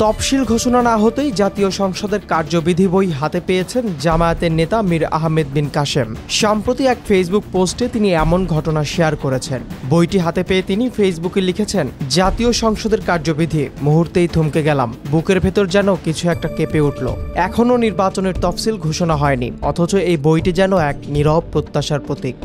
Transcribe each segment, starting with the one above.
তফসিল ঘোষণা না হতেই জাতীয় সংসদের কার্যবিধি বই হাতে পেয়েছেন জামায়াতের নেতা মীর আহমেদ বিন কাশেম। সম্প্রতি এক ফেসবুক পোস্টে তিনি এমন ঘটনা শেয়ার করেছেন। বইটি হাতে পেয়ে তিনি ফেসবুকে লিখেছেন, জাতীয় সংসদের কার্যবিধি, মুহূর্তেই থমকে গেলাম, বুকের ভেতর যেন কিছু একটা কেঁপে উঠল। এখনও নির্বাচনের তফসিল ঘোষণা হয়নি, অথচ এই বইটি যেন এক নীরব প্রত্যাশার প্রতীক।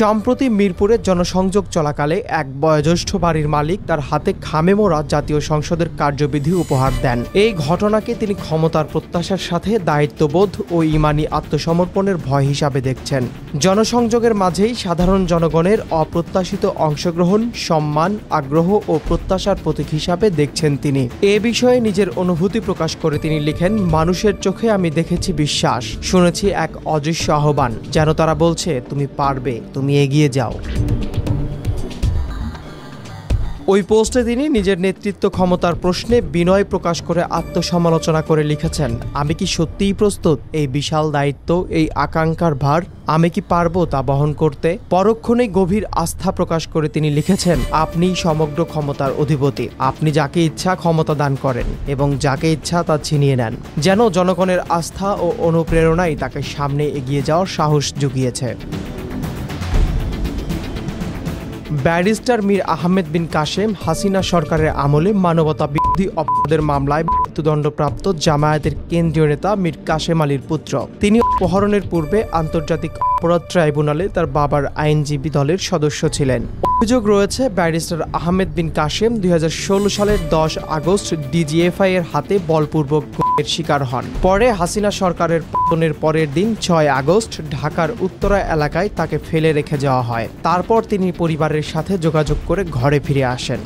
সম্প্রতি মিরপুরে জনসংযোগ চলাকালে এক বয়োজ্যেষ্ঠ বাড়ির মালিক তার হাতে খামে মোড়া জাতীয় সংসদের কার্যবিধি উপহার দেন। এই ঘটনাকে তিনি ক্ষমতার প্রত্যাশার সাথে দায়িত্ববোধ ও ইমানি আত্মসমর্পণের ভয় হিসাবে দেখছেন। জনসংযোগের মাঝেই সাধারণ জনগণের অপ্রত্যাশিত অংশগ্রহণ, সম্মান, আগ্রহ ও প্রত্যাশার প্রতীক হিসাবে দেখছেন তিনি। এ বিষয়ে নিজের অনুভূতি প্রকাশ করে তিনি লিখেন, মানুষের চোখে আমি দেখেছি বিশ্বাস, শুনেছি এক অদৃশ্য আহ্বান, যেন তারা বলছে তুমি পারবে, তুমি এগিয়ে যাও। ওই পোস্টে তিনি নিজের নেতৃত্ব ক্ষমতার প্রশ্নে বিনয় প্রকাশ করে আত্মসমালোচনা করে লিখেছেন, আমি কি সত্যিই প্রস্তুত এই বিশাল দায়িত্ব, এই আকাঙ্ক্ষার ভার আমি কি পারবো তা বহন করতে? পরক্ষণেই গভীর আস্থা প্রকাশ করে তিনি লিখেছেন, আপনিই সমগ্র ক্ষমতার অধিপতি, আপনি যাকে ইচ্ছা ক্ষমতা দান করেন এবং যাকে ইচ্ছা তা ছিনিয়ে নেন। যেন জনগণের আস্থা ও অনুপ্রেরণাই তাকে সামনে এগিয়ে যাওয়ার সাহস জুগিয়েছে। ব্যারিস্টার মীর আহমেদ বিন কাশেম হাসিনা সরকারের আমলে মানবতা বিরোধী অপরাধের মামলায় মৃত্যুদণ্ডপ্রাপ্ত জামায়াতের কেন্দ্রীয় নেতা মীর কাশেম আলীর পুত্র। তিনি অপহরণের পূর্বে আন্তর্জাতিক অপরাধ ট্রাইব্যুনালে তার বাবার আইনজীবী দলের সদস্য ছিলেন। অভিযোগ রয়েছে, ব্যারিস্টার আহমেদ বিন কাশেম 2016 সালের 10 আগস্ট ডিজিএফআই এর হাতে বলপূর্বক খুনের শিকার হন। পরে হাসিনা সরকারের পতনের পরের দিন 6 আগস্ট ঢাকার উত্তরা এলাকায় তাকে ফেলে রেখে যাওয়া হয়। তারপর তিনি পরিবারের সাথে যোগাযোগ করে ঘরে ফিরে আসেন।